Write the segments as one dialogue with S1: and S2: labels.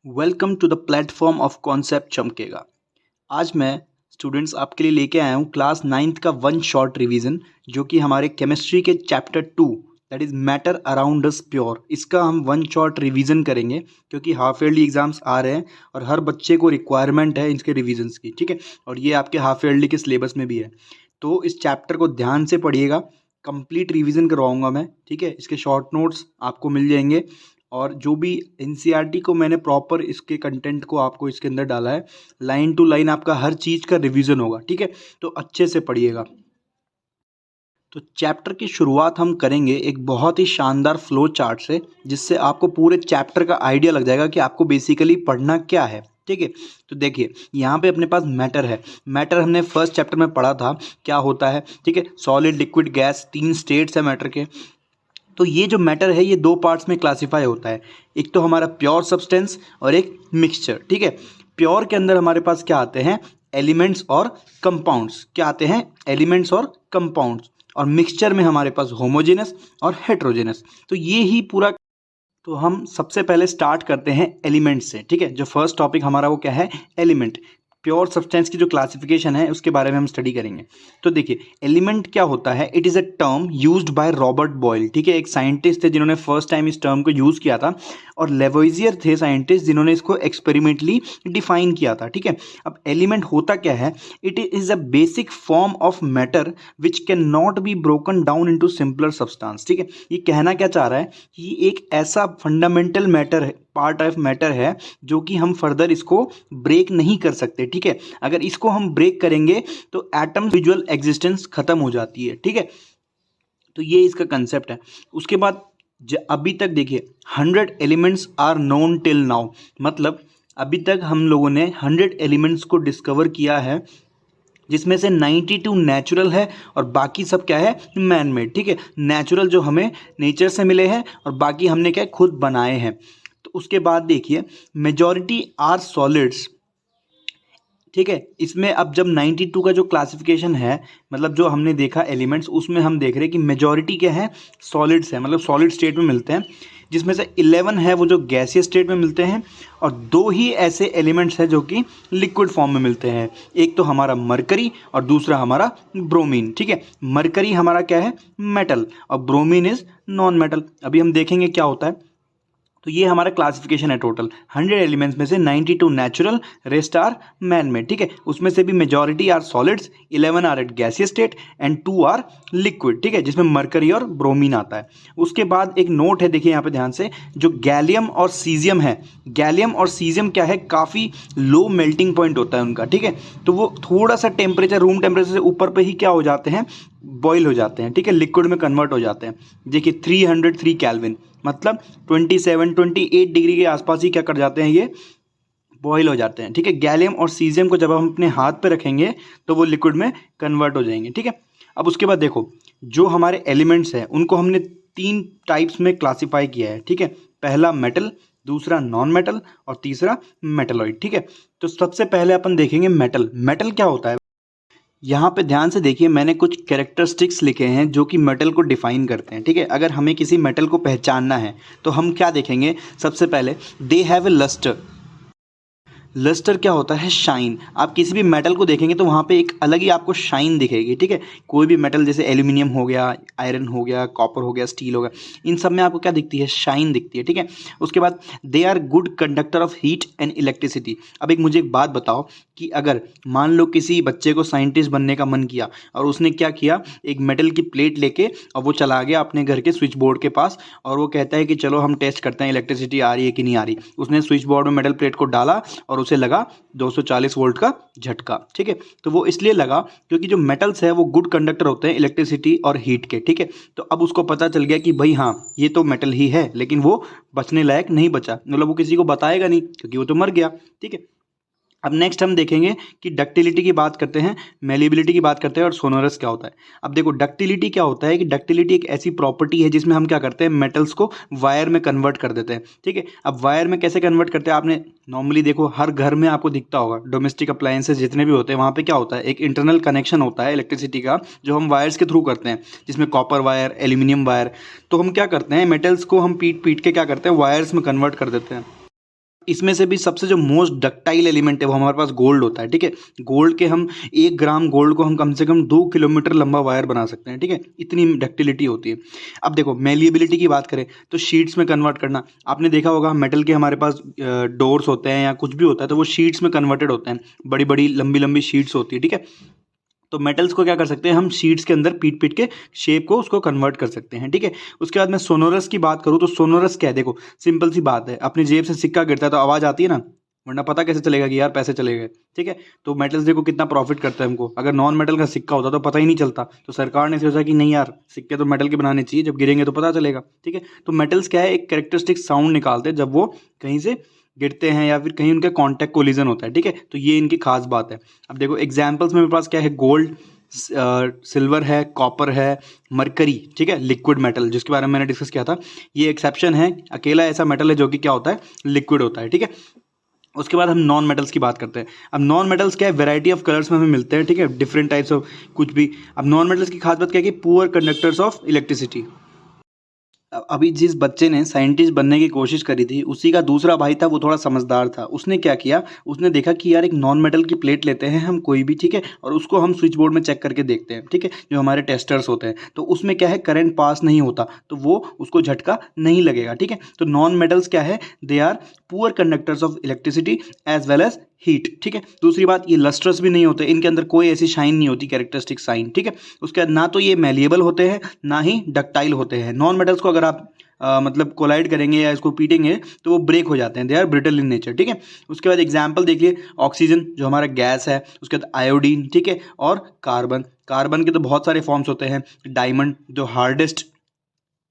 S1: Welcome to the platform of concept चमकेगा। आज मैं स्टूडेंट्स आपके लिए लेके आया हूँ क्लास 9th का वन शॉर्ट रिवीजन, जो कि हमारे केमिस्ट्री के chapter 2 that is matter around us pure, इसका हम वन शॉर्ट रिवीजन करेंगे क्योंकि हाफ ईयरली एग्जाम्स आ रहे हैं और हर बच्चे को रिक्वायरमेंट है इसके रिवीजन्स की। ठीक है, और ये आपके हाफ ईयरली के सिलेबस में भी है, तो इस चैप्टर को ध्यान से पढ़िएगा। कंप्लीट रिवीजन करवाऊंगा मैं। ठीक है, इसके शॉर्ट नोट्स आपको मिल जाएंगे और जो भी एनसीईआरटी को मैंने प्रॉपर इसके कंटेंट को आपको इसके अंदर डाला है, लाइन टू लाइन आपका हर चीज़ का रिवीजन होगा। ठीक है, तो अच्छे से पढ़िएगा। तो चैप्टर की शुरुआत हम करेंगे एक बहुत ही शानदार फ्लो चार्ट से, जिससे आपको पूरे चैप्टर का आइडिया लग जाएगा कि आपको बेसिकली पढ़ना क्या है। ठीक है, तो देखिए यहाँ पे अपने पास मैटर है। मैटर हमने फर्स्ट चैप्टर में पढ़ा था क्या होता है। ठीक है, सॉलिड लिक्विड गैस, 3 स्टेट्स है मैटर के। तो ये जो मैटर है ये 2 पार्ट्स में क्लासिफाई होता है, एक तो हमारा प्योर सब्सटेंस और एक मिक्सचर। ठीक है, प्योर के अंदर हमारे पास क्या आते हैं, एलिमेंट्स और कंपाउंड्स। क्या आते हैं, एलिमेंट्स और कंपाउंड्स। और मिक्सचर में हमारे पास होमोजेनस और हेट्रोजेनस। तो ये ही पूरा। तो हम सबसे पहले स्टार्ट करते हैं एलिमेंट से। ठीक है, जो फर्स्ट टॉपिक हमारा वो क्या है, एलिमेंट। प्योर सब्सटेंस की जो क्लासिफिकेशन है उसके बारे में हम स्टडी करेंगे। तो देखिए एलिमेंट क्या होता है, it is a term used by Robert Boyle. ठीक है, एक साइंटिस्ट थे जिन्होंने फर्स्ट टाइम इस टर्म को यूज़ किया था, और लेवोइजियर थे साइंटिस्ट जिन्होंने इसको एक्सपेरिमेंटली डिफाइन किया था। ठीक है, अब एलिमेंट होता क्या है, it is a basic form of matter which can not be broken down into simpler substance. ठीक है, ये कहना क्या चाह रहा है कि एक ऐसा फंडामेंटल मैटर है, पार्ट ऑफ मैटर है, जो कि हम फर्दर इसको ब्रेक नहीं कर सकते। ठीक है, अगर इसको हम ब्रेक करेंगे तो एटम विजुअल एग्जिस्टेंस खत्म हो जाती है। ठीक है, तो ये इसका कंसेप्ट है। उसके बाद अभी तक देखिए 100 elements are known till now, मतलब अभी तक हम लोगों ने 100 एलिमेंट्स को डिस्कवर किया है, जिसमें से 92 नेचुरल है और बाकी सब क्या है, मैन मेड। ठीक है, नेचुरल जो हमें नेचर से मिले हैं और बाकी हमने क्या खुद बनाए हैं। तो उसके बाद देखिए मेजॉरिटी आर सॉलिड्स। ठीक है, इसमें अब जब 92 का जो क्लासिफिकेशन है, मतलब जो हमने देखा एलिमेंट्स, उसमें हम देख रहे हैं कि मेजॉरिटी क्या है, सॉलिड्स है, मतलब सॉलिड स्टेट में मिलते हैं, जिसमें से 11 है वो जो गैसियस स्टेट में मिलते हैं, और 2 ही ऐसे एलिमेंट्स हैं जो कि लिक्विड फॉर्म में मिलते हैं। एक तो हमारा मरकरी और दूसरा हमारा ब्रोमीन। ठीक है, मरकरी हमारा क्या है, मेटल, और ब्रोमीन इज नॉन मेटल। अभी हम देखेंगे क्या होता है। तो ये हमारा क्लासिफिकेशन है। टोटल 100 एलिमेंट्स में से 92 natural, rest are man made. ठीक है, उसमें से भी majority are solids, 11 are at gaseous state and 2 are liquid. ठीक है, जिसमें मरकरी और ब्रोमीन आता है। उसके बाद एक नोट है, देखिए यहाँ पे ध्यान से, जो गैलियम और सीजियम है, गैलियम और सीजियम क्या है, काफ़ी लो मेल्टिंग पॉइंट होता है उनका। ठीक है, तो वो थोड़ा सा टेम्परेचर, रूम टेम्परेचर से ऊपर पे ही क्या हो जाते हैं, बॉयल हो जाते हैं। ठीक है, लिक्विड में कन्वर्ट हो जाते हैं। देखिए 303 केल्विन, मतलब 28 डिग्री के आसपास ही क्या कर जाते हैं, ये बॉयल हो जाते हैं। ठीक है, गैलियम और सीजियम को जब हम अपने हाथ पे रखेंगे तो वो लिक्विड में कन्वर्ट हो जाएंगे। ठीक है, अब उसके बाद देखो जो हमारे एलिमेंट्स हैं उनको हमने 3 टाइप्स में क्लासीफाई किया है। ठीक है, पहला मेटल, दूसरा नॉन मेटल और तीसरा मेटलॉइड। ठीक है, तो सबसे पहले अपन देखेंगे मेटल। मेटल क्या होता है, यहाँ पे ध्यान से देखिए, मैंने कुछ कैरेक्टरिस्टिक्स लिखे हैं जो कि मेटल को डिफाइन करते हैं। ठीक है, अगर हमें किसी मेटल को पहचानना है तो हम क्या देखेंगे, सबसे पहले they have a luster. Luster क्या होता है, शाइन। आप किसी भी मेटल को देखेंगे तो वहाँ पे एक अलग ही आपको शाइन दिखेगी। ठीक है, कोई भी मेटल जैसे एल्यूमिनियम हो गया, आयरन हो गया, कॉपर हो गया, स्टील हो गया, इन सब में आपको क्या दिखती है, शाइन दिखती है। ठीक है, उसके बाद they are good conductor of heat and electricity. अब मुझे एक बात बताओ कि अगर मान लो किसी बच्चे को साइंटिस्ट बनने का मन किया और उसने क्या किया, एक मेटल की प्लेट लेके और वो चला गया अपने घर के स्विच बोर्ड के पास, और वो कहता है कि चलो हम टेस्ट करते हैं इलेक्ट्रिसिटी आ रही है कि नहीं आ रही। उसने स्विच बोर्ड में मेटल प्लेट को डाला और उसे लगा 240 वोल्ट का झटका। ठीक है, तो वो इसलिए लगा क्योंकि जो मेटल्स है वो गुड कंडक्टर होते हैं इलेक्ट्रिसिटी और हीट के। ठीक है, तो अब उसको पता चल गया कि भाई हाँ ये तो मेटल ही है, लेकिन वो बचने लायक नहीं बचा, मतलब वो किसी को बताएगा नहीं क्योंकि वो तो मर गया। ठीक है, अब नेक्स्ट हम देखेंगे कि डक्टिलिटी की बात करते हैं, मेलिबिलिटी की बात करते हैं और सोनोरस क्या होता है। अब देखो डक्टिलिटी क्या होता है कि डक्टिलिटी एक ऐसी प्रॉपर्टी है जिसमें हम क्या करते हैं, मेटल्स को वायर में कन्वर्ट कर देते हैं। ठीक है, अब वायर में कैसे कन्वर्ट करते हैं, आपने नॉर्मली देखो हर घर में आपको दिखता होगा, डोमेस्टिक अप्लायंसेस जितने भी होते हैं वहाँ पे क्या होता है, एक इंटरनल कनेक्शन होता है इलेक्ट्रिसिटी का जो हम वायर्स के थ्रू करते हैं, जिसमें कॉपर वायर, एल्यूमिनियम वायर। तो हम क्या करते हैं, मेटल्स को हम पीट पीट के क्या करते हैं, वायर्स में कन्वर्ट कर देते हैं। इसमें से भी सबसे जो मोस्ट डक्टाइल एलिमेंट है वो हमारे पास गोल्ड होता है, ठीक है। गोल्ड के हम 1 ग्राम गोल्ड को हम कम से कम 2 किलोमीटर लंबा वायर बना सकते हैं, ठीक है, इतनी डक्टिलिटी होती है। अब देखो मेलिएबिलिटी की बात करें तो शीट्स में कन्वर्ट करना, आपने देखा होगा मेटल के हमारे पास डोर्स होते हैं या कुछ भी होता है तो वो शीट्स में कन्वर्टेड होते हैं, बड़ी बड़ी लंबी लंबी शीट्स होती है, ठीक है। तो मेटल्स को क्या कर सकते हैं हम शीट्स के अंदर पीट पीट के शेप को उसको कन्वर्ट कर सकते हैं, ठीक है। उसके बाद मैं सोनोरस की बात करूँ तो सोनोरस क्या है, देखो सिंपल सी बात है, अपनी जेब से सिक्का गिरता है तो आवाज़ आती है ना, वरना पता कैसे चलेगा कि यार पैसे चले गए, ठीक है। तो मेटल्स देखो कितना प्रॉफिट करता है हमको, अगर नॉन मेटल का सिक्का होता तो पता ही नहीं चलता, तो सरकार ने सोचा कि नहीं यार सिक्के तो मेटल के बनाने चाहिए, जब गिरेंगे तो पता चलेगा, ठीक है। तो मेटल्स क्या है, एक कैरेक्टरिस्टिक साउंड निकालते हैं जब वो कहीं से गिरते हैं या फिर कहीं उनका कॉन्टैक्ट कोलिजन होता है, ठीक है। तो ये इनकी खास बात है। अब देखो एग्जाम्पल्स में मेरे पास क्या है, गोल्ड, सिल्वर है, कॉपर है, मरकरी, ठीक है, लिक्विड मेटल जिसके बारे में मैंने डिस्कस किया था, ये एक्सेप्शन है, अकेला ऐसा मेटल है जो कि क्या होता है, लिक्विड होता है, ठीक है। उसके बाद हम नॉन मेटल्स की बात करते हैं। अब नॉन मेटल्स क्या है, वैरायटी ऑफ कलर्स में हमें मिलते हैं, ठीक है, डिफरेंट टाइप्स ऑफ कुछ भी। अब नॉन मेटल्स की खास बात क्या है कि पुअर कंडक्टर्स ऑफ इलेक्ट्रिसिटी। अभी जिस बच्चे ने साइंटिस्ट बनने की कोशिश करी थी उसी का दूसरा भाई था, वो थोड़ा समझदार था, उसने क्या किया, उसने देखा कि यार एक नॉन मेटल की प्लेट लेते हैं हम कोई भी, ठीक है, और उसको हम स्विच बोर्ड में चेक करके देखते हैं, ठीक है, जो हमारे टेस्टर्स होते हैं, तो उसमें क्या है करंट पास नहीं होता, तो वो उसको झटका नहीं लगेगा, ठीक है। तो नॉन मेटल्स क्या है, they are poor conductors of electricity as well as heat, ठीक है। दूसरी बात, ये लस्ट्रस भी नहीं होते, इनके अंदर कोई ऐसी शाइन नहीं होती कैरेक्टरिस्टिक साइन, ठीक है। उसके बाद ना तो ये मैलिएबल होते हैं ना ही डक्टाइल होते हैं। नॉन मेटल्स को अगर आप मतलब कोलाइड करेंगे या इसको पीटेंगे तो वो ब्रेक हो जाते हैं, they are brittle in nature, ठीक है। उसके बाद एग्जाम्पल देखिए, ऑक्सीजन जो हमारा गैस है, उसके बाद आयोडीन, ठीक है, और कार्बन। कार्बन के तो बहुत सारे फॉर्म्स होते हैं, डायमंड जो हार्डेस्ट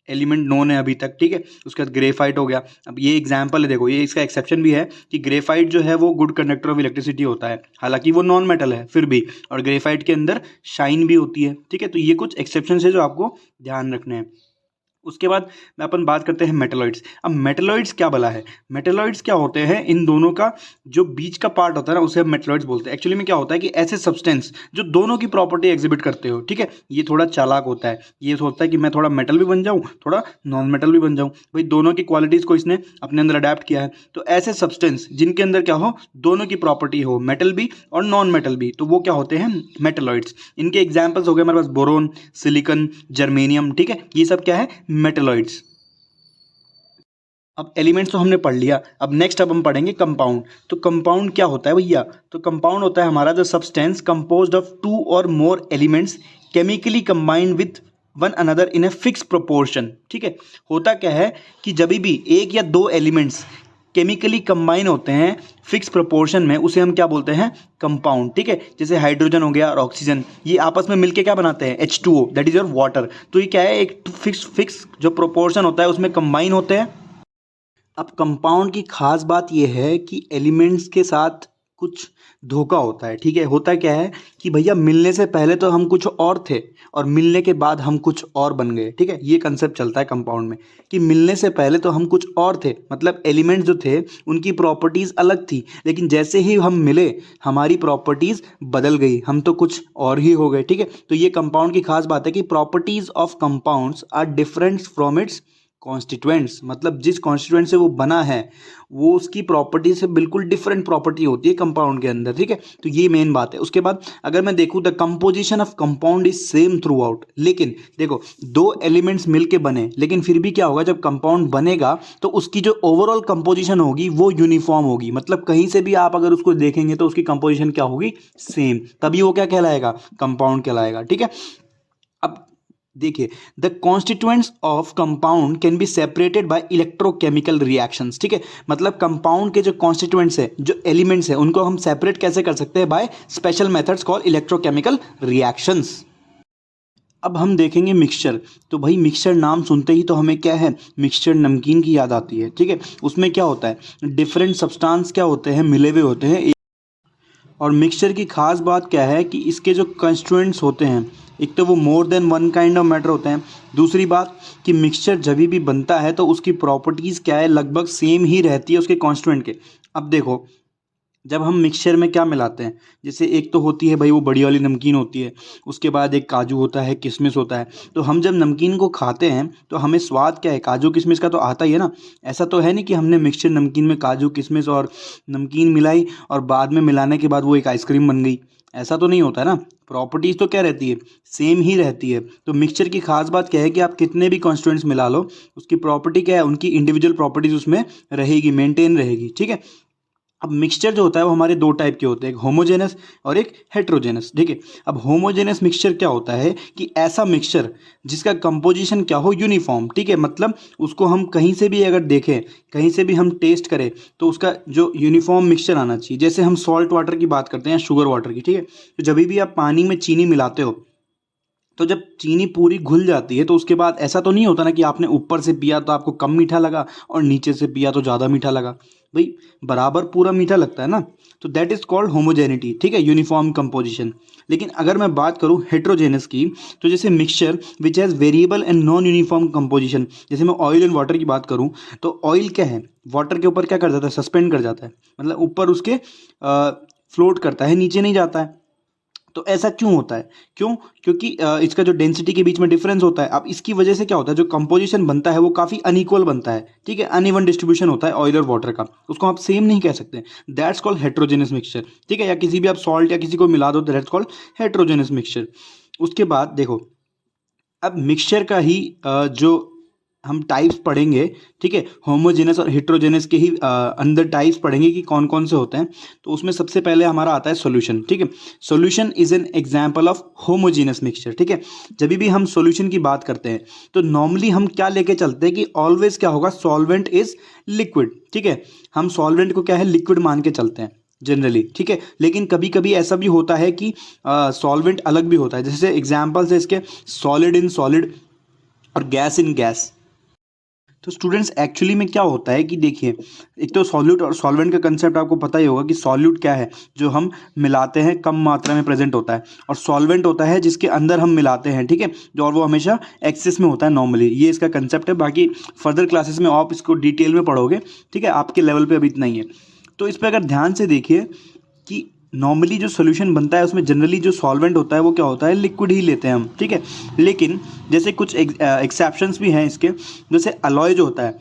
S1: एलिमेंट नोन है अभी तक, ठीक है। उसके बाद ग्रेफाइट हो गया। अब ये एग्जाम्पल है, देखो ये इसका एक्सेप्शन भी है कि ग्रेफाइट जो है वो गुड कंडक्टर ऑफ इलेक्ट्रिसिटी होता है, हालांकि वो नॉन मेटल है फिर भी, और ग्रेफाइट के अंदर शाइन भी होती है, ठीक है। तो ये कुछ एक्सेप्शन है जो आपको ध्यान रखने हैं। उसके बाद में अपन बात करते हैं मेटलॉइड्स। अब मेटलॉइड्स क्या भला है, मेटलॉइड्स क्या होते हैं, इन दोनों का जो बीच का पार्ट होता है ना उसे हम मेटलॉइड्स बोलते हैं। एक्चुअली में क्या होता है कि ऐसे सब्सटेंस जो दोनों की प्रॉपर्टी एग्जिबिट करते हो, ठीक है, ये थोड़ा चालाक होता है, ये सोचता है कि मैं थोड़ा मेटल भी बन जाऊँ थोड़ा नॉन मेटल भी बन जाऊँ, भाई दोनों की क्वालिटीज़ को इसने अपने अंदर अडेप्ट किया है। तो ऐसे सब्सटेंस जिनके अंदर क्या हो, दोनों की प्रॉपर्टी हो, मेटल भी और नॉन मेटल भी, तो वो क्या होते हैं, मेटलॉइड्स। इनके एग्जाम्पल्स हो गए हमारे पास बोरोन, सिलिकन, जर्मेनियम, ठीक है, ये सब क्या है, मेटलॉइड्स। अब एलिमेंट्स तो हमने पढ़ लिया, अब नेक्स्ट अब हम पढ़ेंगे कंपाउंड। तो कंपाउंड क्या होता है भैया, तो कंपाउंड होता है हमारा द सब्सटेंस कंपोज्ड ऑफ 2 और more elements chemically combined with one another in a fix proportion, ठीक है। होता क्या है कि जब भी एक या दो एलिमेंट्स केमिकली कंबाइन होते हैं फिक्स प्रोपोर्शन में, उसे हम क्या बोलते हैं, कंपाउंड, ठीक है। जैसे हाइड्रोजन हो गया और ऑक्सीजन, ये आपस में मिलके क्या बनाते हैं, H2O, that is your water. तो ये क्या है, एक फिक्स जो प्रोपोर्शन होता है उसमें कंबाइन होते हैं। अब कंपाउंड की खास बात यह है कि एलिमेंट्स के साथ कुछ धोखा होता है, ठीक है। होता क्या है कि भैया मिलने से पहले तो हम कुछ और थे और मिलने के बाद हम कुछ और बन गए, ठीक है। ये कंसेप्ट चलता है कंपाउंड में कि मिलने से पहले तो हम कुछ और थे, मतलब एलिमेंट्स जो थे उनकी प्रॉपर्टीज़ अलग थी, लेकिन जैसे ही हम मिले हमारी प्रॉपर्टीज़ बदल गई, हम तो कुछ और ही हो गए, ठीक है। तो ये कंपाउंड की खास बात है कि properties of compounds are different from its constituents, मतलब जिस कॉन्स्टिट्यूएंट से वो बना है वो उसकी प्रॉपर्टी से बिल्कुल डिफरेंट प्रॉपर्टी होती है कंपाउंड के अंदर, ठीक है। तो ये मेन बात है। उसके बाद अगर मैं देखूँ the composition of compound is same through out, लेकिन देखो दो एलिमेंट्स मिलके बने, लेकिन फिर भी क्या होगा, जब कंपाउंड बनेगा तो उसकी जो ओवरऑल कंपोजिशन होगी वो यूनिफॉर्म होगी, मतलब कहीं से भी आप अगर उसको देखेंगे तो उसकी कंपोजिशन क्या होगी, सेम, तभी वो क्या कहलाएगा, कंपाउंड कहलाएगा, ठीक है। अब देखिए the constituents of compound can be separated bye electrochemical reactions, ठीक है। मतलब कंपाउंड के जो कॉन्स्टिट्यूएंट्स है, जो एलिमेंट्स है, उनको हम सेपरेट कैसे कर सकते हैं, by special methods called electrochemical reactions. अब हम देखेंगे मिक्सचर। तो भाई मिक्सचर नाम सुनते ही तो हमें क्या है, मिक्सचर नमकीन की याद आती है, ठीक है। उसमें क्या होता है, डिफरेंट सब्सटेंस क्या होते हैं, मिले हुए होते हैं। और मिक्सचर की खास बात क्या है कि इसके जो कंस्टिट्यूएंट्स होते हैं, एक तो वो more than one kind of matter होते हैं, दूसरी बात कि मिक्सचर जब भी बनता है तो उसकी प्रॉपर्टीज़ क्या है, लगभग सेम ही रहती है उसके कंस्टिट्यूएंट के। अब देखो जब हम मिक्सचर में क्या मिलाते हैं, जैसे एक तो होती है भाई वो बड़ी वाली नमकीन होती है, उसके बाद एक काजू होता है, किशमिश होता है। तो हम जब नमकीन को खाते हैं तो हमें स्वाद क्या है, काजू किशमिश का तो आता ही है ना। ऐसा तो है नहीं कि हमने मिक्सचर नमकीन में काजू किशमिश और नमकीन मिलाई और बाद में मिलाने के बाद वो एक आइसक्रीम बन गई। ऐसा तो नहीं होता है ना। प्रॉपर्टीज़ तो क्या रहती है, सेम ही रहती है। तो मिक्सचर की खास बात क्या है कि आप कितने भी कॉन्स्टिट्यूएंट्स मिला लो, उसकी प्रॉपर्टी क्या है, उनकी इंडिविजुअल प्रॉपर्टीज उसमें रहेगी, मेंटेन रहेगी। ठीक है। अब मिक्सचर जो होता है वो हमारे दो टाइप के होते हैं, एक होमोजेनस और एक हेट्रोजेनस। ठीक है। अब होमोजेनस मिक्सचर क्या होता है कि ऐसा मिक्सचर जिसका कंपोजिशन क्या हो, यूनिफॉर्म। ठीक है। मतलब उसको हम कहीं से भी अगर देखें, कहीं से भी हम टेस्ट करें तो उसका जो यूनिफॉर्म मिक्सचर आना चाहिए। जैसे हम सॉल्ट वाटर की बात करते हैं, शुगर वाटर की। ठीक है। तो जब भी आप पानी में चीनी मिलाते हो तो जब चीनी पूरी घुल जाती है तो उसके बाद ऐसा तो नहीं होता ना कि आपने ऊपर से पिया तो आपको कम मीठा लगा और नीचे से पिया तो ज़्यादा मीठा लगा। भाई बराबर पूरा मीठा लगता है ना। तो दैट इज़ कॉल्ड होमोजेनिटी। ठीक है, यूनिफॉर्म कंपोजिशन। लेकिन अगर मैं बात करूँ हेट्रोजेनस की, तो जैसे mixture which has variable and non uniform composition, जैसे मैं ऑयल एंड वाटर की बात करूँ तो ऑयल क्या है, वाटर के ऊपर क्या कर जाता है, सस्पेंड कर जाता है। मतलब ऊपर उसके फ्लोट करता है, नीचे नहीं जाता है। तो ऐसा क्यों होता है, क्यों? क्योंकि इसका जो डेंसिटी के बीच में डिफरेंस होता है। अब इसकी वजह से क्या होता है, जो कंपोजिशन बनता है वो काफ़ी अनइक्वल बनता है। ठीक है, अनइवन डिस्ट्रीब्यूशन होता है ऑयल और वाटर का, उसको आप सेम नहीं कह सकते। That's called heterogeneous mixture. ठीक है, या किसी भी आप सॉल्ट या किसी को मिला दो, दैट्स कॉल्ड हेट्रोजेनस मिक्सचर। उसके बाद देखो, अब मिक्सचर का ही जो हम टाइप्स पढ़ेंगे। ठीक है, होमोजेनस और हेट्रोजेनस के ही अंदर टाइप्स पढ़ेंगे कि कौन कौन से होते हैं। तो उसमें सबसे पहले हमारा आता है सॉल्यूशन। ठीक है, solution is an example of homogeneous mixture. ठीक है, जब भी हम सॉल्यूशन की बात करते हैं तो नॉर्मली हम क्या लेके चलते हैं कि ऑलवेज क्या होगा, सॉल्वेंट इज लिक्विड। ठीक है, हम सॉल्वेंट को क्या है, लिक्विड मान के चलते हैं जनरली। ठीक है, लेकिन कभी कभी ऐसा भी होता है कि सॉल्वेंट अलग भी होता है। जैसे एग्जाम्पल्स है इसके, सॉलिड इन सॉलिड और गैस इन गैस। तो स्टूडेंट्स एक्चुअली में क्या होता है कि देखिए, एक तो सॉल्यूट और सॉल्वेंट का कंसेप्ट आपको पता ही होगा कि सॉल्यूट क्या है, जो हम मिलाते हैं कम मात्रा में प्रेजेंट होता है, और सॉल्वेंट होता है जिसके अंदर हम मिलाते हैं। ठीक है, जो और वो हमेशा एक्सेस में होता है नॉर्मली। ये इसका कंसेप्ट है। बाकी फर्दर क्लासेस में आप इसको डिटेल में पढ़ोगे। ठीक है, आपके लेवल पे अभी इतना ही है। तो इस पर अगर ध्यान से देखिए कि नॉर्मली जो सोल्यूशन बनता है उसमें जनरली जो सॉल्वेंट होता है वो क्या होता है, लिक्विड ही लेते हैं हम। ठीक है, लेकिन जैसे कुछ एक्सेप्शंस भी हैं इसके। जैसे अलॉय जो होता है,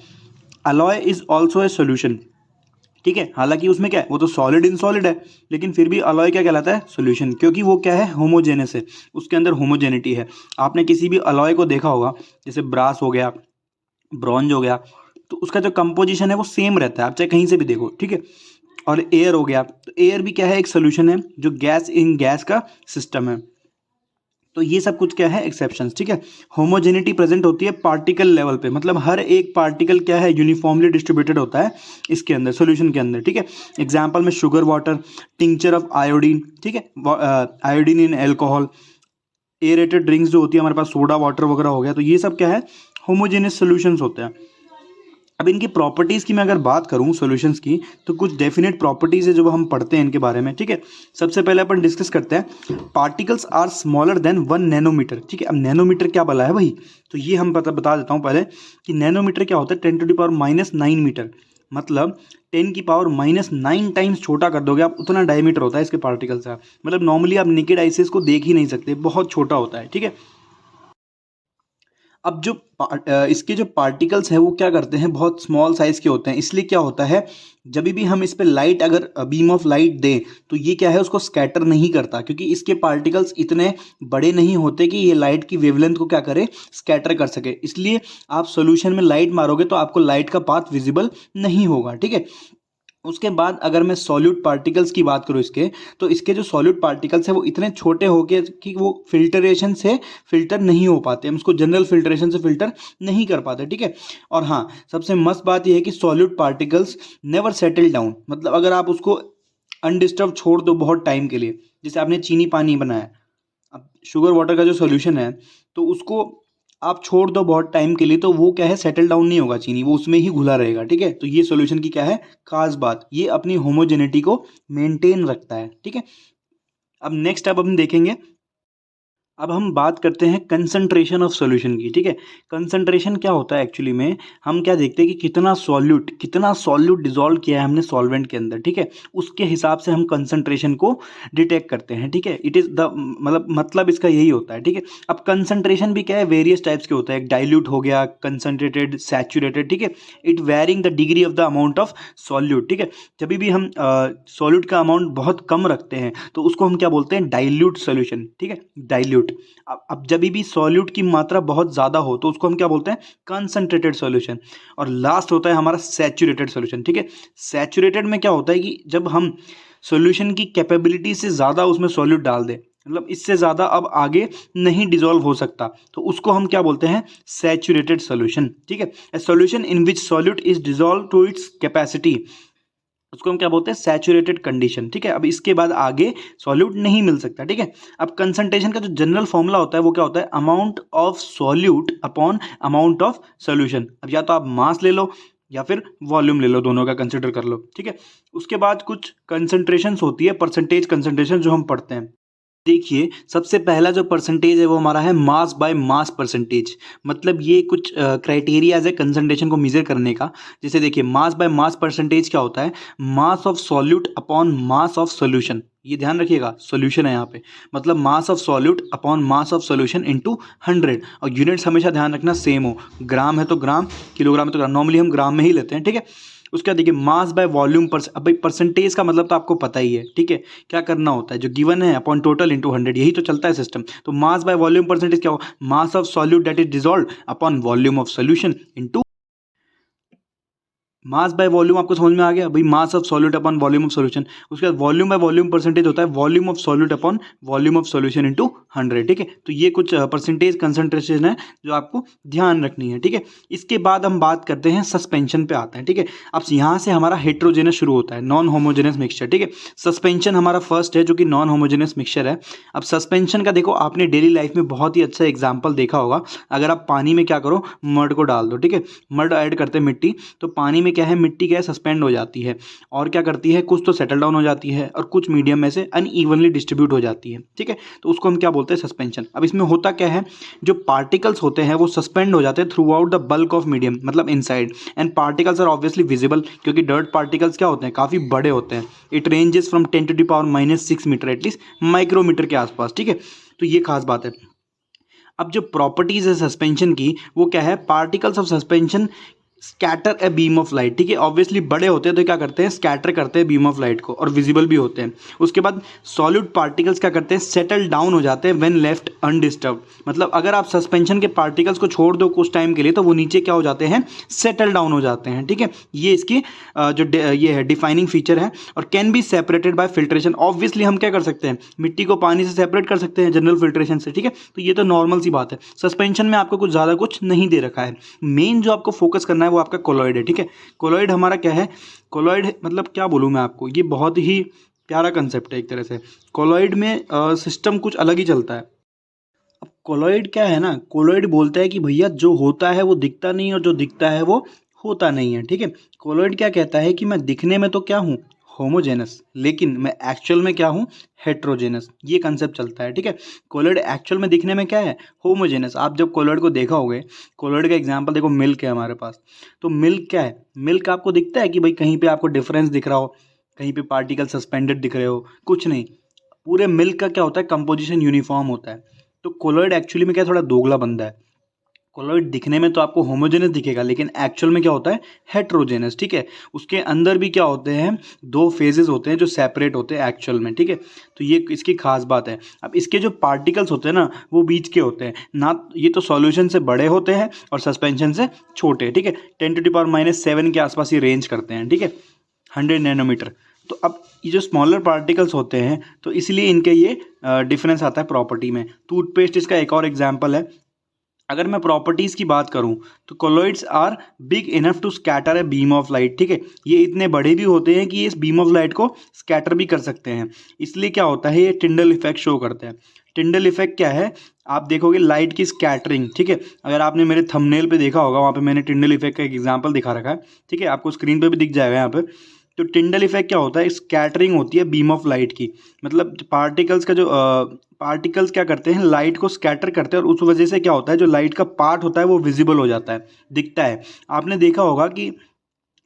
S1: alloy is also a solution. ठीक है, हालांकि उसमें क्या है, वो तो सॉलिड इन सॉलिड है, लेकिन फिर भी अलॉय क्या कहलाता है, सोल्यूशन, क्योंकि वो क्या है, होमोजेनस है, उसके अंदर होमोजेनिटी है। आपने किसी भी अलॉय को देखा होगा, जैसे ब्रास हो गया, ब्रॉन्ज हो गया, तो उसका जो कंपोजिशन है वो सेम रहता है, आप चाहे कहीं से भी देखो। ठीक है, और एयर हो गया, तो एयर भी क्या है, एक सोल्यूशन है, जो गैस इन गैस का सिस्टम है। तो ये सब कुछ क्या है, एक्सेप्शंस। ठीक है, होमोजेनिटी प्रेजेंट होती है पार्टिकल लेवल पे, मतलब हर एक पार्टिकल क्या है, यूनिफॉर्मली डिस्ट्रीब्यूटेड होता है इसके अंदर, सॉल्यूशन के अंदर। ठीक है, एग्जांपल में sugar water, tincture of iodine. ठीक है, iodine in alcohol, aerated drinks जो होती है हमारे पास, सोडा वाटर वगैरह हो गया। तो ये सब क्या है, होमोजेनियस सॉल्यूशंस होते हैं। अब इनकी प्रॉपर्टीज़ की मैं अगर बात करूं सॉल्यूशंस की, तो कुछ डेफिनेट प्रॉपर्टीज़ है जो हम पढ़ते हैं इनके बारे में। ठीक है, सबसे पहले अपन डिस्कस करते हैं, particles are smaller than 1 nanometer. ठीक है, अब नैनोमीटर क्या बोला है भाई, तो ये हम बता देता हूँ पहले कि नैनोमीटर क्या होता है, 10⁻⁻⁹ मीटर। मतलब 10⁻⁹ टाइम्स छोटा कर दोगे आप, उतना डायमीटर होता है इसके पार्टिकल्स का। मतलब नॉर्मली आप नेकेड आई से इसको देख ही नहीं सकते, बहुत छोटा होता है। ठीक है, अब जो इसके जो पार्टिकल्स हैं वो क्या करते हैं, बहुत स्मॉल साइज के होते हैं। इसलिए क्या होता है, जब भी हम इस पे लाइट, अगर बीम ऑफ लाइट दें तो ये क्या है, उसको स्कैटर नहीं करता, क्योंकि इसके पार्टिकल्स इतने बड़े नहीं होते कि ये लाइट की वेवलेंथ को क्या करे, स्कैटर कर सके। इसलिए आप सॉल्यूशन में लाइट मारोगे तो आपको लाइट का पाथ विजिबल नहीं होगा। ठीक है, उसके बाद अगर मैं सॉल्यूट पार्टिकल्स की बात करूँ इसके, तो इसके जो सॉल्यूट पार्टिकल्स हैं वो इतने छोटे हो गए कि वो फिल्टरेशन से फिल्टर नहीं हो पाते, हम उसको जनरल फिल्टरेशन से फिल्टर नहीं कर पाते। ठीक है, और हाँ, सबसे मस्त बात यह है कि solute particles never settle down. मतलब अगर आप उसको अनडिस्टर्ब छोड़ दो बहुत टाइम के लिए, जैसे आपने चीनी पानी बनाया, अब शुगर वाटर का जो सोल्यूशन है, तो उसको आप छोड़ दो बहुत टाइम के लिए, तो वो क्या है, सेटल डाउन नहीं होगा चीनी, वो उसमें ही घुला रहेगा। ठीक है, तो ये सोल्यूशन की क्या है, खास बात, ये अपनी होमोजेनिटी को मेंटेन रखता है। ठीक है, अब नेक्स्ट अब हम देखेंगे अब हम बात करते हैं कंसंट्रेशन ऑफ सॉल्यूशन की। ठीक है, कंसंट्रेशन क्या होता है एक्चुअली में, हम क्या देखते हैं कि कितना सॉल्यूट डिसॉल्व किया है हमने सॉल्वेंट के अंदर। ठीक है, उसके हिसाब से हम कंसंट्रेशन को डिटेक्ट करते हैं। ठीक है, इट इज़ द मतलब इसका यही होता है। ठीक है, अब कंसंट्रेशन भी क्या है, वेरियस टाइप्स के होता है। एक डाइल्यूट हो गया, कंसंट्रेटेड, सैचुरेटेड। ठीक है, it varying the degree of the amount of solute. ठीक है, जब भी हम सॉल्यूट का अमाउंट बहुत कम रखते हैं तो उसको हम क्या बोलते हैं, डाइल्यूट सॉल्यूशन। ठीक है, डाइल्यूट। अब जब भी सॉल्यूट की मात्रा बहुत ज़्यादा हो तो उसको हम क्या बोलते हैं, कंसंट्रेटेड सॉल्यूशन। और लास्ट होता है हमारा सैचुरेटेड सॉल्यूशन। ठीक है, सैचुरेटेड में क्या होता है कि जब हम सॉल्यूशन की कैपेबिलिटी से ज़्यादा उसमें सॉल्यूट डाल दें, मतलब इससे ज़्यादा अब आगे नहीं डिसॉल्व हो सकता, तो उसको हम क्या बोलते हैं, सैचुरेटेड सॉल्यूशन। ठीक है, a solution in which solute is dissolve to its capacity, उसको हम क्या बोलते हैं, सैचुरेटेड कंडीशन। ठीक है, अब इसके बाद आगे सॉल्यूट नहीं मिल सकता। ठीक है, अब कंसंट्रेशन का जो जनरल फॉर्मूला होता है वो क्या होता है, amount of solute upon amount of solution. अब या तो आप मास ले लो या फिर वॉल्यूम ले लो, दोनों का कंसिडर कर लो। ठीक है, उसके बाद कुछ कंसंट्रेशंस होती है, परसेंटेज कंसंट्रेशन जो हम पढ़ते हैं। देखिए, सबसे पहला जो परसेंटेज है वो हमारा है मास बाय मास परसेंटेज। मतलब ये कुछ क्राइटेरियाज है कंसंट्रेशन को मेजर करने का। जैसे देखिए, मास बाय मास परसेंटेज क्या होता है, mass of solute upon mass of solution. ये ध्यान रखिएगा, सॉल्यूशन है यहाँ पे, मतलब mass of solute upon mass of solution into 100। और यूनिट्स हमेशा ध्यान रखना सेम हो, ग्राम है तो ग्राम, किलोग्राम है तो ग्राम, नॉर्मली हम ग्राम में ही लेते हैं। ठीक है, उसके बाद देखिए मास बाय वॉल्यूम पर, अब भाई परसेंटेज का मतलब तो आपको पता ही है। ठीक है, क्या करना होता है, जो गिवन है अपॉन टोटल इंटू 100, यही तो चलता है सिस्टम। तो मास बाय वॉल्यूम परसेंटेज क्या हो, mass of solute that is dissolve upon volume of solution into mass by volume. आपको समझ में आ गया भाई, mass of solute upon volume of solution. उसके बाद वॉल्यूम बाय वॉल्यूम परसेंटेज होता है volume of solute upon volume of solution into 100। ठीक है, तो ये कुछ परसेंटेज कंसंट्रेशन है जो आपको ध्यान रखनी है। ठीक है, इसके बाद हम बात करते हैं सस्पेंशन पे आते हैं। ठीक है, अब यहाँ से हमारा हेट्रोजेनस शुरू होता है, नॉन होमोजेनस मिक्सचर। ठीक है, सस्पेंशन हमारा फर्स्ट है जो कि नॉन होमोजेनस मिक्सचर है। अब सस्पेंशन का देखो, आपने डेली लाइफ में बहुत ही अच्छा एग्जाम्पल देखा होगा। अगर आप पानी में क्या करो, मड को डाल दो। ठीक है, मड ऐड करते हैं मिट्टी, तो पानी में क्या है, मिट्टी क्या है, सस्पेंड हो जाती है। और क्या करती है, कुछ तो सेटल डाउन हो जाती है और कुछ मीडियम में से अनइवनली डिस्ट्रीब्यूट हो जाती है। ठीक है, तो उसको हम क्या बोलते हैं, सस्पेंशन। अब इसमें होता क्या है, जो पार्टिकल्स होते हैं वो सस्पेंड हो जाते हैं throughout the bulk of medium, मतलब inside. And particles are obviously visible, क्योंकि डर्ट पार्टिकल्स क्या होते हैं, काफ़ी बड़े होते हैं। It ranges from 10⁻⁻6 meter, at least micrometer के आसपास। ठीक है, तो ये खास बात है। अब जो प्रॉपर्टीज है सस्पेंशन की, वो क्या है, particles of suspension scatter a beam of light. ठीक है, ऑब्वियसली बड़े होते हैं तो क्या करते हैं, स्कैटर करते हैं बीम ऑफ लाइट को, और विजिबल भी होते हैं। उसके बाद सॉलिड पार्टिकल्स क्या करते हैं, सेटल डाउन हो जाते हैं व्हेन लेफ्ट अनडिस्टर्ब। मतलब अगर आप सस्पेंशन के पार्टिकल्स को छोड़ दो कुछ टाइम के लिए तो वो नीचे क्या हो जाते हैं, सेटल डाउन हो जाते हैं। ठीक है, ये इसकी ये है डिफाइनिंग फीचर है। और can be separated bye filtration. Obviously हम क्या कर सकते हैं, मिट्टी को पानी से सेपरेट कर सकते हैं जनरल फिल्ट्रेशन से। ठीक है, तो ये तो नॉर्मल सी बात है। सस्पेंशन में आपको कुछ ज़्यादा कुछ नहीं दे रखा है। मेन जो आपको फोकस करना है वो आपका कोलॉइड है। ठीक है, कोलॉइड हमारा क्या है, कोलॉइड मतलब क्या बोलूँ मैं आपको, ये बहुत ही प्यारा कंसेप्ट है एक तरह से। कोलॉइड में सिस्टम कुछ अलग ही चलता है। अब कोलॉइड क्या है ना, कोलॉइड बोलता है कि भैया जो होता है वो दिखता नहीं और जो दिखता है वो होता नहीं है। ठीक है, कोलॉइड क्या कहता है कि मैं दिखने में तो क्या हूँ, होमोजेनस, लेकिन मैं एक्चुअल में क्या हूँ, हेट्रोजेनस। ये कंसेप्ट चलता है। ठीक है, कोलॉइड एक्चुअल में दिखने में क्या है, होमोजेनस। आप जब कोलॉइड को देखा होगे, कोलॉइड का एग्जांपल देखो, मिल्क है हमारे पास, तो मिल्क क्या है, मिल्क आपको दिखता है कि भाई कहीं पे आपको डिफरेंस दिख रहा हो, कहीं पे पार्टिकल सस्पेंडेड दिख रहे हो, कुछ नहीं। पूरे मिल्क का क्या होता है, कंपोजिशन यूनिफॉर्म होता है। तो कोलॉइड एक्चुअली में क्या, थोड़ा दोगला बंदा है। कोलॉइड दिखने में तो आपको होमोजेनस दिखेगा, लेकिन एक्चुअल में क्या होता है, हेट्रोजेनस। ठीक है, उसके अंदर भी क्या होते हैं, दो फेजेस होते हैं जो सेपरेट होते हैं एक्चुअल में। ठीक है, तो ये इसकी खास बात है। अब इसके जो पार्टिकल्स होते हैं ना, वो बीच के होते हैं ना, ये तो सॉल्यूशन से बड़े होते हैं और सस्पेंशन से छोटे। ठीक है, 10⁻⁻7 के आसपास ये रेंज करते हैं। ठीक है, 100 नैनोमीटर। तो अब ये जो स्मॉलर पार्टिकल्स होते हैं तो इसलिए इनके ये डिफरेंस आता है प्रॉपर्टी में। टूथपेस्ट इसका एक और एग्जाम्पल है। अगर मैं प्रॉपर्टीज़ की बात करूं तो colloids are big enough to scatter a beam of light. ठीक है, ये इतने बड़े भी होते हैं कि ये इस बीम ऑफ लाइट को स्कैटर भी कर सकते हैं। इसलिए क्या होता है, ये टिंडल इफेक्ट शो करते हैं। टिंडल इफेक्ट क्या है, आप देखोगे लाइट की स्कैटरिंग। ठीक है, अगर आपने मेरे थंबनेल पे देखा होगा, वहाँ पे मैंने टिंडल इफेक्ट का एक एग्जाम्पल दिखा रखा है। ठीक है, आपको स्क्रीन पे भी दिख जाएगा यहाँ पे। तो टिंडल इफेक्ट क्या होता है, स्कैटरिंग होती है बीम ऑफ लाइट की, मतलब पार्टिकल्स का जो पार्टिकल्स क्या करते हैं, लाइट को स्कैटर करते हैं और उस वजह से क्या होता है, जो लाइट का पार्ट होता है वो विजिबल हो जाता है, दिखता है। आपने देखा होगा कि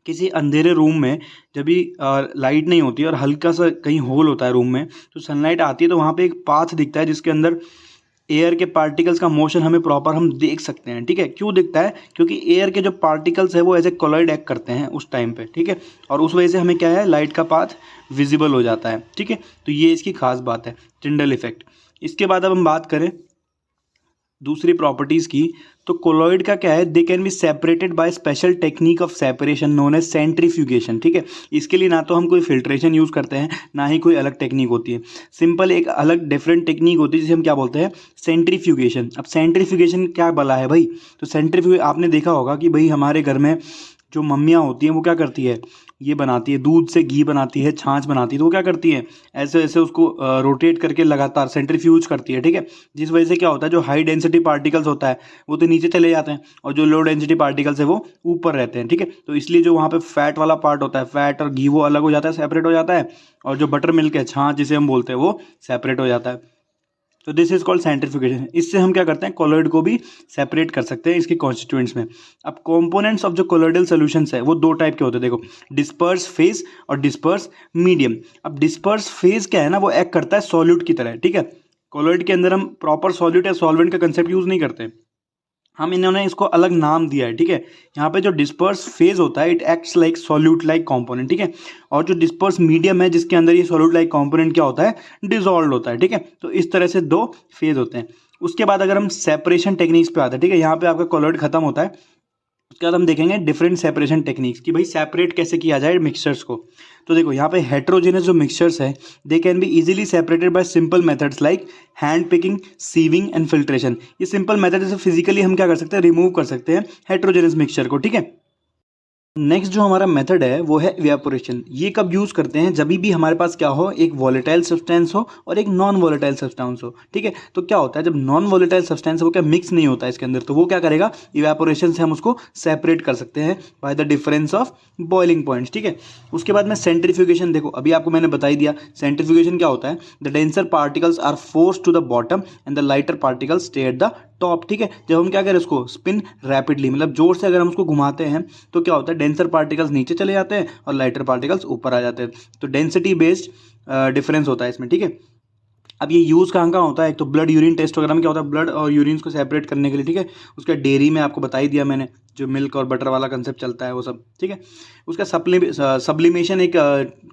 S1: किसी अंधेरे रूम में जब भी लाइट नहीं होती है और हल्का सा कहीं होल होता है रूम में, तो सनलाइट आती है तो वहाँ पे एक पाथ दिखता है जिसके अंदर एयर के पार्टिकल्स का मोशन हमें प्रॉपर हम देख सकते हैं, ठीक है। क्यों दिखता है, क्योंकि एयर के जो पार्टिकल्स है वो एज ए कोलॉइड एक्ट करते हैं उस टाइम पे, ठीक है, और उस वजह से हमें क्या है, लाइट का पाथ विजिबल हो जाता है, ठीक है। तो ये इसकी खास बात है, टिंडल इफेक्ट। इसके बाद अब हम बात करें दूसरी प्रॉपर्टीज़ की, तो कोलॉइड का क्या है, they can be separated by special technique of separation known as centrifugation, ठीक है। इसके लिए ना तो हम कोई फिल्ट्रेशन यूज़ करते हैं, ना ही कोई अलग टेक्निक होती है, सिंपल एक अलग डिफरेंट टेक्निक होती है जिसे हम क्या बोलते हैं, सेंट्रीफ्यूगेशन। अब सेंट्रीफ्यूगेशन क्या भला है भाई, तो सेंट्रीफ्यूग आपने देखा होगा कि भाई हमारे घर में जो मम्मियाँ होती हैं वो क्या करती है, ये बनाती है, दूध से घी बनाती है, छाछ बनाती है, तो वो क्या करती है, ऐसे ऐसे उसको रोटेट करके लगातार सेंट्रीफ्यूज करती है, ठीक है। जिस वजह से क्या होता है, जो हाई डेंसिटी पार्टिकल्स होता है वो तो नीचे चले जाते हैं और जो लो डेंसिटी पार्टिकल्स है वो ऊपर रहते हैं, ठीक है। तो इसलिए जो वहाँ पे फैट वाला पार्ट होता है, फैट और घी वो अलग हो जाता है, सेपरेट हो जाता है, और जो बटर मिल्क है, छाछ जिसे हम बोलते हैं, वो सेपरेट हो जाता है। तो दिस इज कॉल्ड सेंट्रीफ्यूगेशन। इससे हम क्या करते हैं, कोलॉइड को भी सेपरेट कर सकते हैं इसके कॉन्स्टिट्यूएंट्स में। अब कंपोनेंट्स ऑफ जो कोलॉइडल सॉल्यूशंस है वो दो टाइप के होते हैं, देखो, डिस्पर्स फेज और डिस्पर्स मीडियम। अब डिस्पर्स फेज क्या है ना, वो एक्ट करता है सॉल्यूट की तरह, ठीक है। कोलॉइड के अंदर हम प्रॉपर सॉल्यूट या सॉल्वेंट का कंसेप्ट यूज नहीं करते, हम इन्होंने इसको अलग नाम दिया है, ठीक है। यहाँ पे जो डिस्पर्स फेज होता है, it acts like solute like component, ठीक है। और जो डिस्पर्स मीडियम है जिसके अंदर ये सॉल्यूट लाइक कंपोनेंट क्या होता है, डिसॉल्व होता है, ठीक है। तो इस तरह से दो फेज होते हैं। उसके बाद अगर हम सेपरेशन टेक्निक्स पे आते हैं, ठीक है, यहाँ पे आपका कोलॉइड खत्म होता है, उसके बाद हम देखेंगे डिफरेंट सेपरेशन टेक्निक्स कि भाई सेपरेट कैसे किया जाए मिक्सचर्स को। तो देखो यहाँ पे हेट्रोजेनस जो मिक्सचर्स है, they can be easily separated by simple methods like hand picking, sieving and filtration. ये सिंपल मेथड से फिजिकली हम क्या कर सकते हैं, रिमूव कर सकते हैं हेट्रोजेनस मिक्सचर को, ठीक है। नेक्स्ट जो हमारा मेथड है वो है इवेपोरेशन। ये कब यूज़ करते हैं, जब भी हमारे पास क्या हो, एक वॉलेटाइल सब्सटेंस हो और एक नॉन वॉलेटाइल सब्सटेंस हो, ठीक है। तो क्या होता है, जब नॉन वॉलेटाइल सब्सटेंस है वो क्या मिक्स नहीं होता है इसके अंदर, तो वो क्या करेगा, इवेपोरेशन से हम उसको सेपरेट कर सकते हैं by the difference of boiling points, ठीक है। उसके बाद में सेंट्रीफ्यूगेशन, देखो अभी आपको मैंने बता ही दिया सेंट्रीफ्यूगेशन क्या होता है, the denser particles are force to the bottom and the lighter particles stay at the top, ठीक है। जब हम क्या करें, उसको स्पिन रैपिडली, मतलब जोर से अगर हम उसको घुमाते हैं तो क्या होता है, डेंसर पार्टिकल्स नीचे चले जाते हैं और लाइटर पार्टिकल्स ऊपर आ जाते हैं। तो डेंसिटी बेस्ड डिफरेंस होता है इसमें, ठीक है। अब ये यूज़ कहाँ कहाँ होता है, एक तो ब्लड यूरिन टेस्ट वगैरह में क्या होता है, ब्लड और यूरिन को सेपरेट करने के लिए, ठीक है। उसका डेयरी में आपको बता ही दिया मैंने, जो मिल्क और बटर वाला कंसेप्ट चलता है वो सब, ठीक है। उसका सब्लिमेशन एक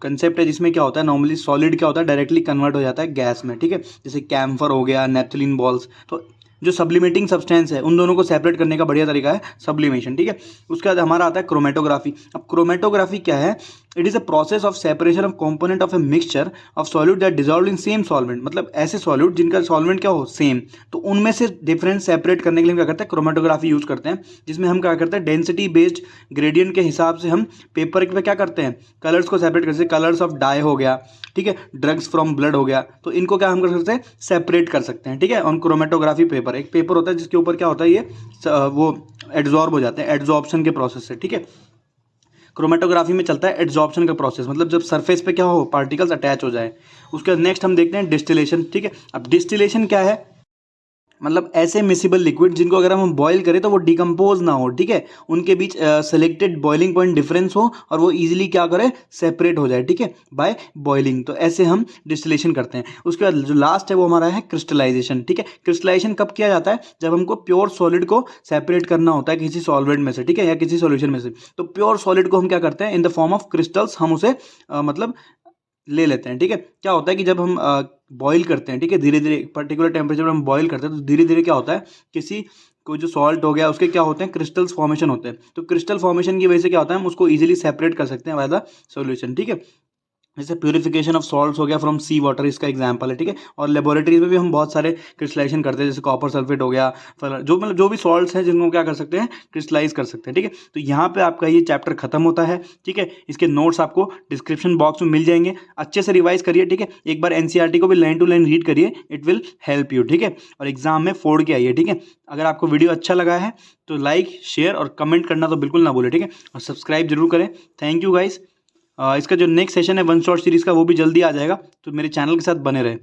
S1: कंसेप्ट है जिसमें क्या होता है, नॉर्मली सॉलिड क्या होता है, डायरेक्टली कन्वर्ट हो जाता है गैस में, ठीक है। जैसे कैम्फर हो गया, नेप्थलीन बॉल्स, तो जो सब्लिमेटिंग सब्सटेंस है उन दोनों को सेपरेट करने का बढ़िया तरीका है सब्लिमेशन, ठीक है। उसके बाद हमारा आता है क्रोमेटोग्राफी। अब क्रोमेटोग्राफी क्या है, it is a process of separation of component of a mixture of solute that dissolve in same solvent, मतलब ऐसे सॉल्यूट जिनका सॉल्वेंट क्या हो, सेम, तो उनमें से डिफरेंस सेपरेट करने के लिए क्या करते हैं, क्रोमेटोग्राफी यूज करते हैं, जिसमें हम क्या करते हैं, डेंसिटी बेस्ड ग्रेडियंट के हिसाब से हम पेपर पे क्या करते हैं, कलर्स को सेपरेट करते हैं, कलर्स ऑफ डाई हो गया, ठीक है, ड्रग्स फ्रॉम ब्लड हो गया, तो इनको क्या हम कर सकते हैं, सेपरेट कर सकते हैं, ठीक है। ऑन क्रोमेटोग्राफी पेपर, एक पेपर होता है जिसके ऊपर क्या होता है, ये वो एड्जॉर्ब हो जाते हैं एड्जॉर्प्शन के प्रोसेस से, ठीक है। क्रोमेटोग्राफी में चलता है एड्जॉर्प्शन का प्रोसेस, मतलब जब सरफेस पे क्या हो, पार्टिकल्स अटैच हो जाए। उसके बाद नेक्स्ट हम देखते हैं डिस्टिलेशन, ठीक है। अब डिस्टिलेशन क्या है, मतलब ऐसे मिसिबल लिक्विड जिनको अगर हम बॉईल करें तो वो डिकम्पोज ना हो, ठीक है, उनके बीच सेलेक्टेड बॉइलिंग पॉइंट डिफरेंस हो और वो इजीली क्या करे, सेपरेट हो जाए, ठीक है, बाय बॉइलिंग। तो ऐसे हम डिस्टिलेशन करते हैं। उसके बाद जो लास्ट है वो हमारा है क्रिस्टलाइजेशन, ठीक है। क्रिस्टलाइजेशन कब किया जाता है, जब हमको प्योर सॉलिड को सेपरेट करना होता है किसी सॉल्वेंट में से, ठीक है, या किसी सॉल्यूशन में से। तो प्योर सॉलिड को हम क्या करते हैं, in the form of crystals हम उसे मतलब ले लेते हैं, ठीक है। क्या होता है कि जब हम बॉईल करते हैं, ठीक है, धीरे धीरे पर्टिकुलर टेम्परेचर पर हम बॉईल करते हैं तो धीरे धीरे क्या होता है, किसी कोई जो सॉल्ट हो गया उसके क्या होते हैं, क्रिस्टल्स फॉर्मेशन होते हैं। तो क्रिस्टल फॉर्मेशन की वजह से क्या होता है, हम उसको इजीली सेपरेट कर सकते हैं बाय द सॉल्यूशन, ठीक है। जैसे प्यूरिफिकेशन ऑफ सॉल्ट्स हो गया फ्रॉम सी वाटर, इसका एग्जांपल है, ठीक है। और लेबोरेटरीज में भी हम बहुत सारे क्रिस्टलाइजेशन करते हैं, जैसे कॉपर सल्फेट हो गया, जो मतलब जो भी सॉल्ट्स हैं जिनको क्या कर सकते हैं, क्रिस्टलाइज कर सकते हैं, ठीक है। तो यहाँ पे आपका ये चैप्टर खत्म होता है, ठीक है। इसके नोट्स आपको डिस्क्रिप्शन बॉक्स में मिल जाएंगे, अच्छे से रिवाइज करिए, ठीक है। एक बार एनसीईआरटी को भी लाइन टू लाइन रीड करिए, इट विल हेल्प यू, ठीक है। और एग्जाम में फोड़ के आइए, ठीक है। अगर आपको वीडियो अच्छा लगा है तो लाइक, शेयर और कमेंट करना तो बिल्कुल ना भूलें, ठीक है। और सब्सक्राइब जरूर करें। Thank you guys. इसका जो नेक्स्ट सेशन है वन शॉट सीरीज़ का वो भी जल्दी आ जाएगा, तो मेरे चैनल के साथ बने रहे।